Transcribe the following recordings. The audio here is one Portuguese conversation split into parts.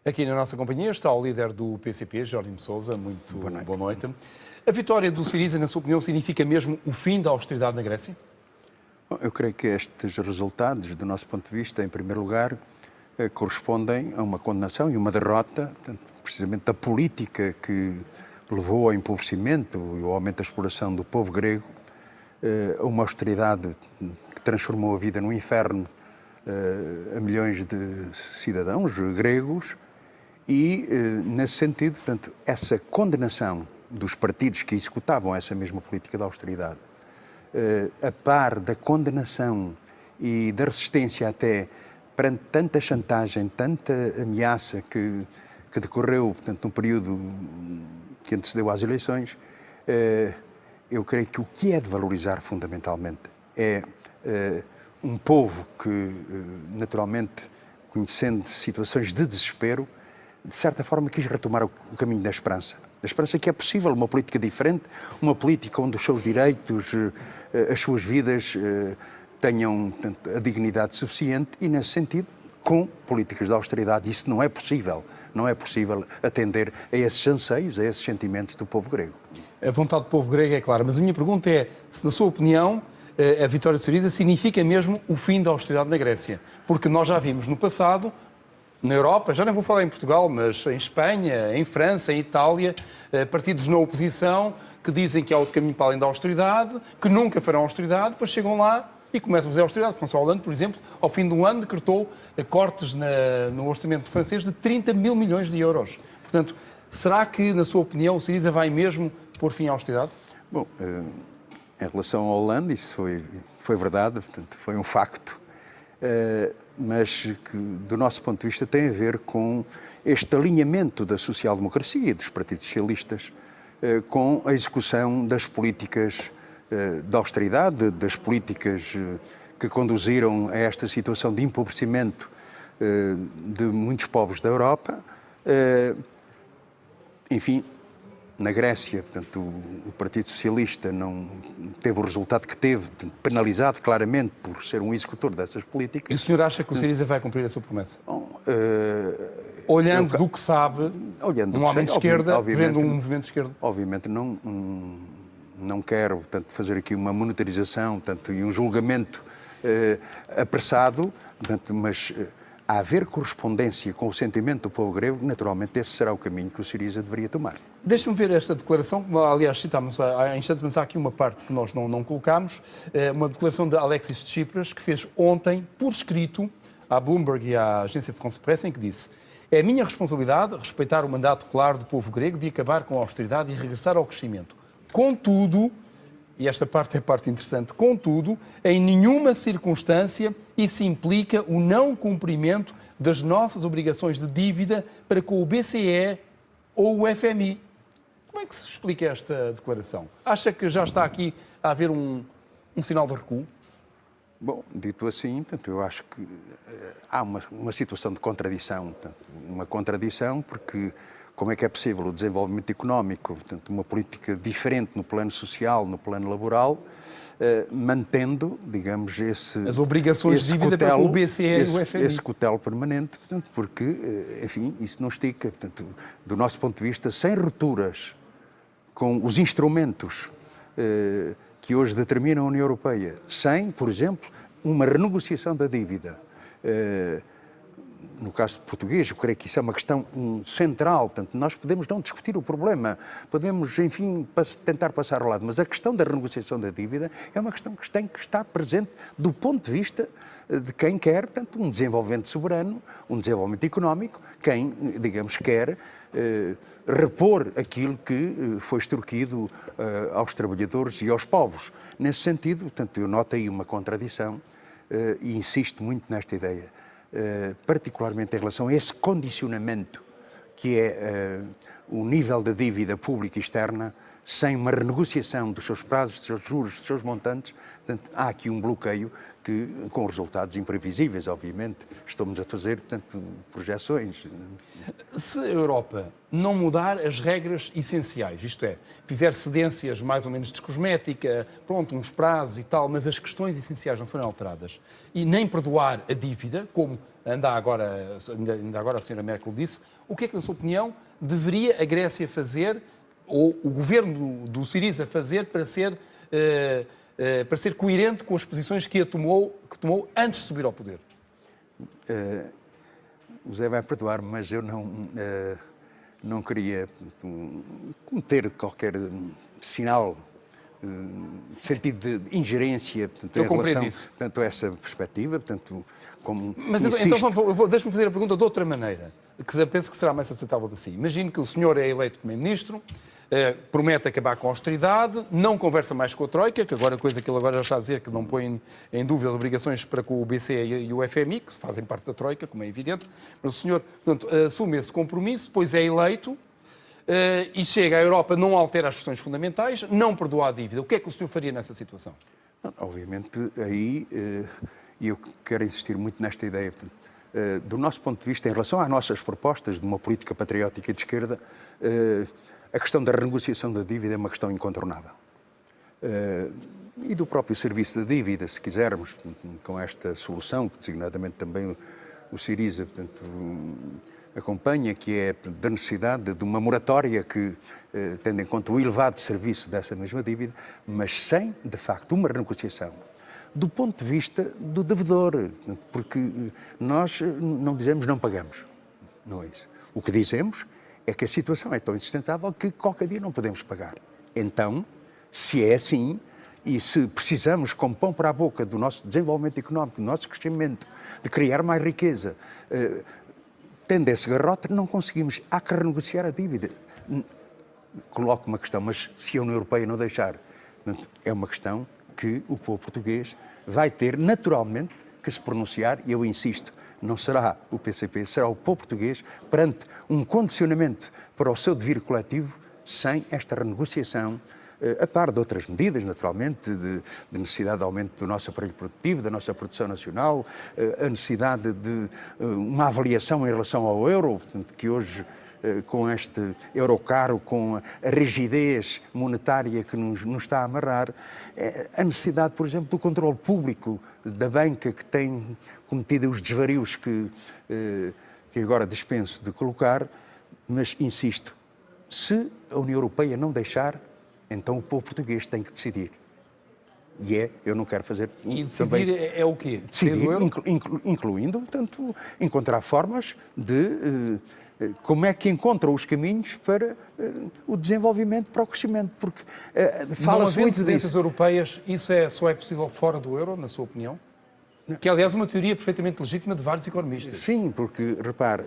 Aqui na nossa companhia está o líder do PCP, Jerónimo de Sousa. Muito boa noite. A vitória do Syriza, na sua opinião, significa mesmo o fim da austeridade na Grécia? Bom, eu creio que estes resultados, do nosso ponto de vista, em primeiro lugar, correspondem a uma condenação e uma derrota, precisamente da política que levou ao empobrecimento e ao aumento da exploração do povo grego, a uma austeridade que transformou a vida num inferno a milhões de cidadãos gregos e, nesse sentido, portanto, essa condenação dos partidos que executavam essa mesma política de austeridade, a par da condenação e da resistência até perante tanta chantagem, tanta ameaça que decorreu, portanto, num período que antecedeu às eleições, eu creio que o que é de valorizar fundamentalmente é um povo que, naturalmente, conhecendo situações de desespero, de certa forma quis retomar o caminho da esperança. Da esperança que é possível uma política diferente, uma política onde os seus direitos, as suas vidas tenham, portanto, a dignidade suficiente e, nesse sentido, com políticas de austeridade. Isso não é possível. Não é possível atender a esses anseios, a esses sentimentos do povo grego. A vontade do povo grego é clara, mas a minha pergunta é se, na sua opinião, a vitória de Syriza significa mesmo o fim da austeridade na Grécia. Porque nós já vimos no passado, na Europa, já nem vou falar em Portugal, mas em Espanha, em França, em Itália, partidos na oposição que dizem que há outro caminho para além da austeridade, que nunca farão austeridade, depois chegam lá e começam a fazer austeridade. François Hollande, por exemplo, ao fim de um ano decretou cortes no orçamento francês de 30 mil milhões de euros. Portanto, será que, na sua opinião, o Syriza vai mesmo pôr fim à austeridade? Bom, em relação ao Hollande, isso foi verdade, portanto, foi um facto, mas que, do nosso ponto de vista, tem a ver com este alinhamento da social-democracia e dos partidos socialistas com a execução das políticas de austeridade, das políticas que conduziram a esta situação de empobrecimento de muitos povos da Europa. Enfim, na Grécia, portanto, o Partido Socialista não teve o resultado que teve, penalizado claramente por ser um executor dessas políticas. E o senhor acha que o Syriza vai cumprir a sua promessa? Bom, olhando do que sabe, um homem de esquerda, vendo um movimento de esquerda. Obviamente não quero, portanto, fazer aqui uma monetarização, portanto, e um julgamento apressado, portanto, mas a haver correspondência com o sentimento do povo grego, naturalmente esse será o caminho que o Syriza deveria tomar. Deixe-me ver esta declaração, aliás, citámos há instantes, mas há aqui uma parte que nós não colocámos, uma declaração de Alexis Tsipras, que fez ontem, por escrito, à Bloomberg e à agência France Presse, em que disse: é a minha responsabilidade respeitar o mandato claro do povo grego de acabar com a austeridade e regressar ao crescimento. Contudo, e esta parte é a parte interessante, contudo, em nenhuma circunstância isso implica o não cumprimento das nossas obrigações de dívida para com o BCE ou o FMI. Como é que se explica esta declaração? Acha que já está aqui a haver um sinal de recuo? Bom, dito assim, portanto, eu acho que há uma situação de contradição. Portanto, uma contradição porque como é que é possível o desenvolvimento económico, portanto, uma política diferente no plano social, no plano laboral, mantendo, digamos, as obrigações de dívida para com o BCE e o FMI. Esse cutelo permanente, portanto, porque, enfim, isso não estica. Portanto, do nosso ponto de vista, sem rupturas com os instrumentos que hoje determinam a União Europeia, sem, por exemplo, uma renegociação da dívida, no caso português, eu creio que isso é uma questão central. Portanto, nós podemos não discutir o problema, podemos, enfim, tentar passar ao lado, mas a questão da renegociação da dívida é uma questão que tem que estar presente do ponto de vista de quem quer, portanto, um desenvolvimento soberano, um desenvolvimento económico, quem, digamos, quer repor aquilo que foi extorquido aos trabalhadores e aos povos. Nesse sentido, portanto, eu noto aí uma contradição e insisto muito nesta ideia. Particularmente em relação a esse condicionamento que é o nível da dívida pública e externa, sem uma renegociação dos seus prazos, dos seus juros, dos seus montantes. Portanto, há aqui um bloqueio que, com resultados imprevisíveis, obviamente, estamos a fazer, portanto, projeções. Se a Europa não mudar as regras essenciais, isto é, fizer cedências mais ou menos de cosmética, pronto, uns prazos e tal, mas as questões essenciais não forem alteradas, e nem perdoar a dívida, como ainda agora a senhora Merkel disse, o que é que, na sua opinião, deveria a Grécia fazer, ou o governo do Syriza fazer, para ser coerente com as posições que tomou antes de subir ao poder? O Zé vai perdoar-me, mas eu não queria cometer qualquer sinal de sentido de ingerência, portanto, eu compreendo isso. Portanto, a essa perspectiva, portanto, como mas então deixe-me fazer a pergunta de outra maneira, que eu penso que será mais aceitável para si. Imagine que o senhor é eleito primeiro-ministro, promete acabar com a austeridade, não conversa mais com a Troika, que agora a coisa que ele agora já está a dizer que não põe em dúvida as obrigações para com o BCE e o FMI, que fazem parte da Troika, como é evidente, mas o senhor, portanto, assume esse compromisso, depois é eleito e chega à Europa, não altera as questões fundamentais, não perdoa a dívida. O que é que o senhor faria nessa situação? Obviamente, aí, e eu quero insistir muito nesta ideia, do nosso ponto de vista, em relação às nossas propostas de uma política patriótica de esquerda, a questão da renegociação da dívida é uma questão incontornável. E do próprio serviço da dívida, se quisermos, com esta solução, que designadamente também o Syriza, portanto, acompanha, que é da necessidade de uma moratória que, tendo em conta o elevado serviço dessa mesma dívida, mas sem, de facto, uma renegociação do ponto de vista do devedor, porque nós não dizemos não pagamos, não é isso. O que dizemos é que a situação é tão insustentável que qualquer dia não podemos pagar. Então, se é assim, e se precisamos, como pão para a boca, do nosso desenvolvimento económico, do nosso crescimento, de criar mais riqueza, tendo esse garrote, não conseguimos. Há que renegociar a dívida. Coloco uma questão, mas se a União Europeia não deixar, é uma questão que o povo português vai ter naturalmente que se pronunciar, e eu insisto, não será o PCP, será o povo português perante um condicionamento para o seu devir coletivo sem esta renegociação, a par de outras medidas, naturalmente, de necessidade de aumento do nosso aparelho produtivo, da nossa produção nacional, a necessidade de uma avaliação em relação ao euro, portanto, que hoje, com este euro caro, com a rigidez monetária que nos está a amarrar, a necessidade, por exemplo, do controle público da banca, que tem cometido os desvarios que agora dispenso de colocar, mas insisto, se a União Europeia não deixar, então o povo português tem que decidir. E eu não quero fazer... E decidir também, é o quê? Decidir, incluindo, portanto, encontrar formas de... como é que encontram os caminhos para o desenvolvimento, para o crescimento, porque fala-se muito incidências europeias, isso só é possível fora do euro, na sua opinião? Que, aliás, é uma teoria perfeitamente legítima de vários economistas. Sim, porque, repare,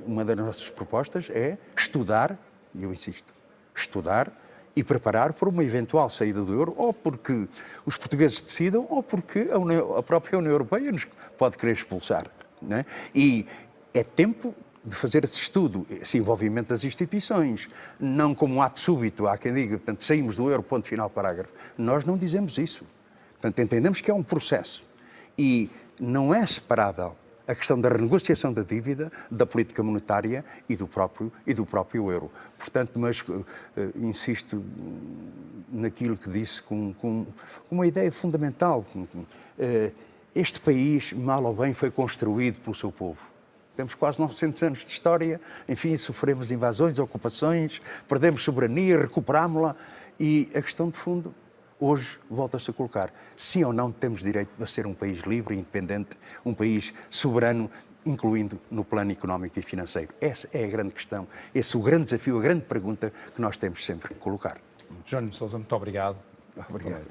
uma das nossas propostas é estudar, e eu insisto, estudar e preparar para uma eventual saída do euro, ou porque os portugueses decidam, ou porque a própria União Europeia nos pode querer expulsar. Não é? E é tempo de fazer esse estudo, esse envolvimento das instituições, não como um ato súbito, há quem diga, portanto, saímos do euro, ponto final, parágrafo. Nós não dizemos isso. Portanto, entendemos que é um processo e não é separável a questão da renegociação da dívida, da política monetária e do próprio euro. Portanto, mas insisto naquilo que disse com uma ideia fundamental. Este país, mal ou bem, foi construído pelo seu povo. Temos quase 900 anos de história, enfim, sofremos invasões, ocupações, perdemos soberania, recuperámos-la e a questão de fundo hoje volta-se a colocar. Sim ou não temos direito a ser um país livre e independente, um país soberano, incluindo no plano económico e financeiro? Essa é a grande questão, esse é o grande desafio, a grande pergunta que nós temos sempre que colocar. Jerónimo de Sousa, muito obrigado. Obrigado.